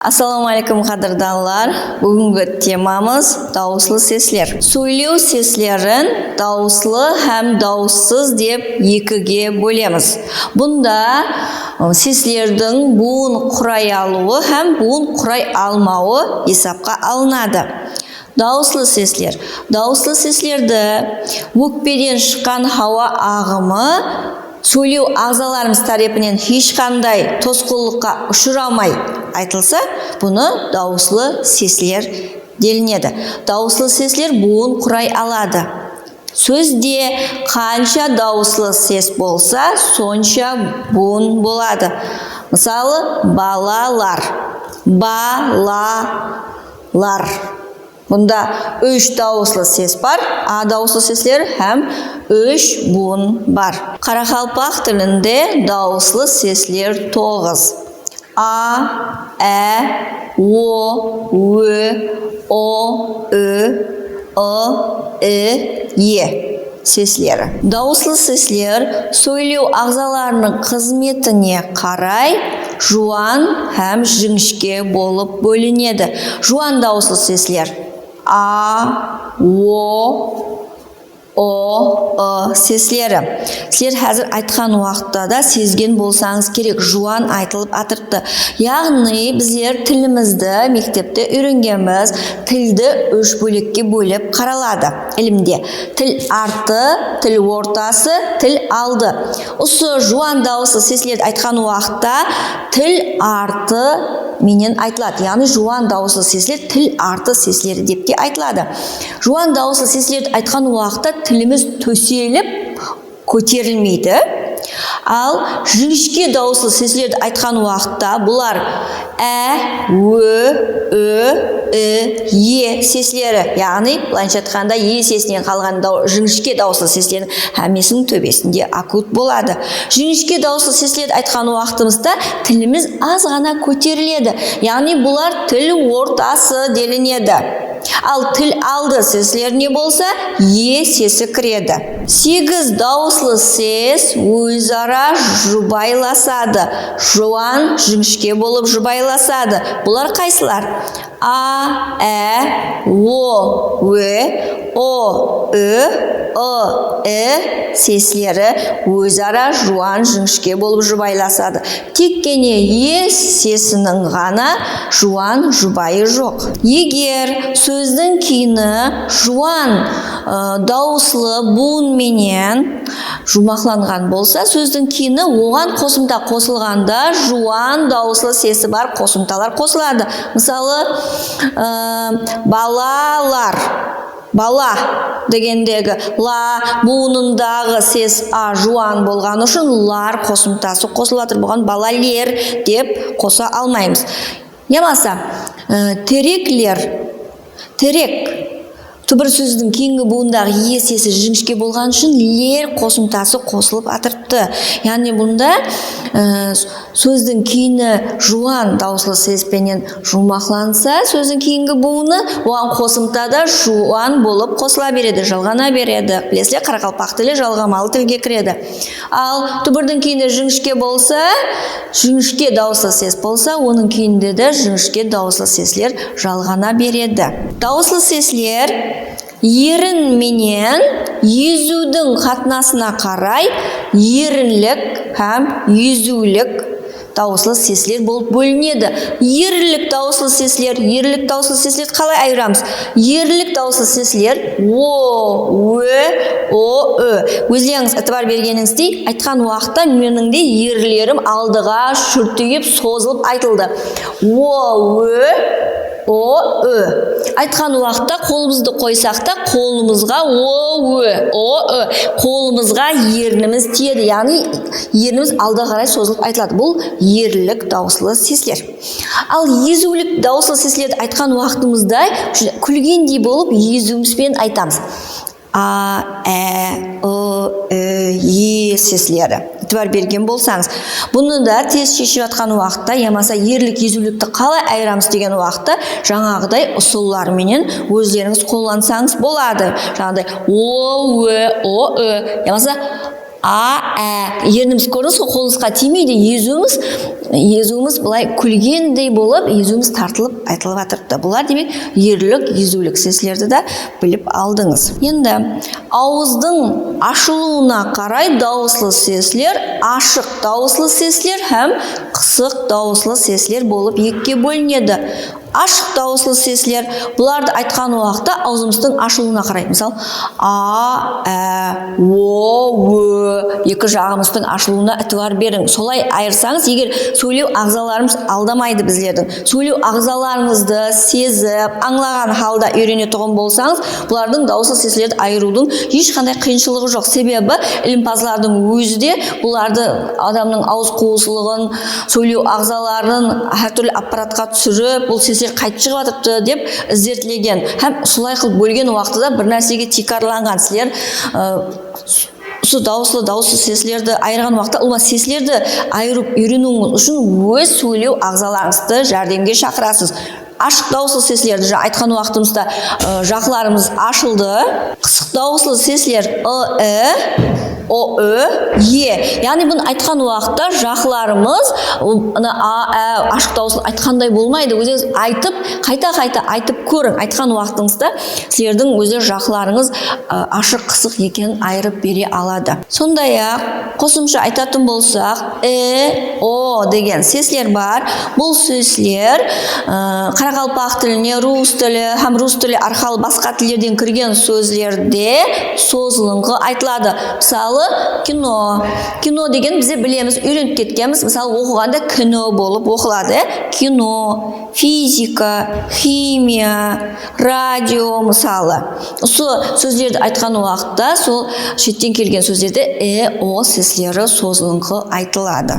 Assalamu alaikum qadrdonlar. Bugungi temamiz dауслы seslер. Сөйлеу seslерін дауслы һәм дауыссыз деп екіге бөлеміз. Бұнда seslердің буын құрай алуы һәм буын құрай алмауы есапқа алынады. Дауыслы seslер. Дауыслы seslерді өкпеден шыққан хауа ағымы сөйлеу ағзаларымыз тарапынан ешқандай тосқауылдыққа ұшырамай айтылса, бұны дауыслы seslер делінеді. Дауыслы seslер буын құрай алады. Сөзде қанша дауыслы ses болса, сонша буын болады. Мысалы, балалар, балалар. Бұнда 3 дауыслы ses бар, а дауыслы seslер һәм 3 буын бар. Қарақалпақ тілінде дауыслы seslер 9. А, Ә, О, Ö, О, Ö, Ы, Е seslері. Дауыслы seslер сөйлеу ағзаларының қызметіне қарай жуан һәм жіңішке болып бөлінеді. Жуан дауыслы seslер А, О, seslері. Сіздер қазір айтқан уақытта да сезген болсаңыз керек, жуан айтылып атыртты. Яғни біздер тілімізді мектепте үйренгенбіз, тілді 3 бөлікке бөліп қаралады. Ілімде тіл арты, тіл ортасы, тіл алды. Осы жуан дауыслы seslерді айтқан уақытта тіл арты менен айтылады. Яғни жуан дауыслы seslер тіл арты seslері деп те айтылады. Жуан дауыслы seslерді айтқан уақытта тіліміз төселіп көтерілмейді. Ал жіңішке дауыслы seslерді айтқан уақытта бұлар Ә, Ö, Ö, Е seslері. Яғни былайша айтқанда Е сесінен қалған жіңішке дауыслы seslердің әмесінің төбесінде акут болады. Жіңішке дауыслы seslерді айтқан уақытымызда тіліміз аз ғана көтеріледі. Яғни бұлар тіл ортасы делінеді. Ал тіл алды seslеріне болса, Е сесі кіреді. 8 дауыслы ses өзара жұбайласады. Жуан, жіңішке болып жұбайласады. Бұлар қайсылар? А, Ә, О, Ö, О, Ö, seslері өзара жуан, жіңішке болып жұбайласады. Тек қана Е сесінің ғана жуан, жұбайы жоқ. Егер сөздің кейіні жуан дауыслы буынменен жұмақланған болса, сөздің кейіні оған қосымта қосылғанда жуан дауыслы сесі бар қосымталар қосылады. Мысалы, балалар. Бала дегендегі ла буынындағы сес а жуан болған үшін лар қосымтасы қосылатыр. Бұған балалер деп қоса алмаймыз. Ямаса, тереклер, терек. Түбір сөздің кейінгі буындағы Е сесі жіңішке болған үшін лер қосымтасы қосылып атыртты. Яғни бұнда сөздің кейіні жуан дауыслы seспенен жұмақланса, сөздің кейінгі буыны оған қосымтада жуан болып қосыла береді, жалғана береді. Білесілер, қарақалпақ тілі жалғамалы тілге кіреді. Ал түбірдің кейіні жіңішке болса, жіңішке дауыслы ses болса, оның кейінде де жіңішке дауыслы seslер жалғана береді. Дауыслы seslер ерін менен езудің қатынасына қарай ерінлік һәм езулік дауыслы seslер болып бөлінеді. Ерлік дауыслы seslер қалай айырамыз? Ерлік дауыслы seslер О, Ö, О, Ö. Өзіңіз әтібар бергеніңіздей айтқан уақытта менің де ерлерім алдыға шүртейіп созылып айтылды. О, Ö, О, Ö. Айтқан уақытта қолымызды қойсақ та қолымызға О, Ö, қолымызға ерніміз тиеді. Яғни ерніміз алға қарай созылып айтылады. Бұл ерлік дауыслы seslер. Ал езулік дауыслы seslерді айтқан уақытымызда күлгендей болып езуімізбен айтамыз. А, Ә, Ö, Е seslері. Түбір берген болсаңыз. Бұны да тез шешіп атқан уақытта, ямаса ерлік, езулікті қалай айырамыз деген уақытта жаңағыдай ұсылларменен өздеріңіз қоллансаңыз болады. Жаңағыдай О, Ö, О, Ö. Ямаса ерніміз көрдіңіз ғой, қолымызға тимейді, езуіміз былай күлгендей болып, езуіміз тартылып айтылып жатырыпты. Бұлар демек ерлік, езулік сеслерді де біліп алдыңыз. Енді ауыздың ашылуына қарай дауыслы сеслер, ашық дауыслы сеслер һәм қысық дауыслы сеслер болып екіге бөлінеді. Ашық дауыслы сеслер, бұларды айтқан уақытта аузымыздың ашылуына қарай. Мысалы, екі жағымыздың ашылуына ітібар берің. Солай айырсаңыз, егер сөйлеу ағзаларымыз алдамайды біздердің. Сөйлеу ағзаларыңызды сезіп, аңлаған халда үйренетұғын болсаңыз, бұлардың дауыслы сеслерді айырудың ешқандай қиыншылығы жоқ. Себебі ілімпазлардың өзі де бұларды адамның ауыз қуысылығын, сөйлеу ағзаларын әртүрлі аппаратқа түсіріп, бұл сеслер қайтып шығып жатыпты деп зерттелген. Һәм солай қылып бөлген уақытта бір нәрсеге текарланған. Сілер дауыслы сеслерді айырған уақытта, ол сеслерді айырып үйренуіңіз үшін өз сөйлеу ағзаларыңызды жәрдемге шақырасыз. Ашық дауыслы сеслерді айтқан уақытымызда жақларымыз ашылды. Қысық дауыслы сеслер яғни бұны айтқан уақытта жақларымыз ашық дауыслы айтқандай болмайды. Өзіңіз айтып, қайта айтып көрің. Айтқан уақытыңызда сіздердің өзі жақларыңыз ашық қысық екенін айырып бере алады. Сондай-ақ қосымша айтатын болсақ, деген сеслер бар. Бұл сеслер қарақалпақ тіліне, рус тілі, һәм рус тілі арқылы басқа тілдерден кірген сөздерде созылыңқы айтылады. Мысалы, кино деген бізде білеміз, үйреніп кеткенбіз. Мысалы, оқығанда кино болып оқылады. Кино, физика, химия, радио мысалы. Сол сөздерді айтқан уақытта сол шеттен келген сөздерде сеслері созылыңқы айтылады.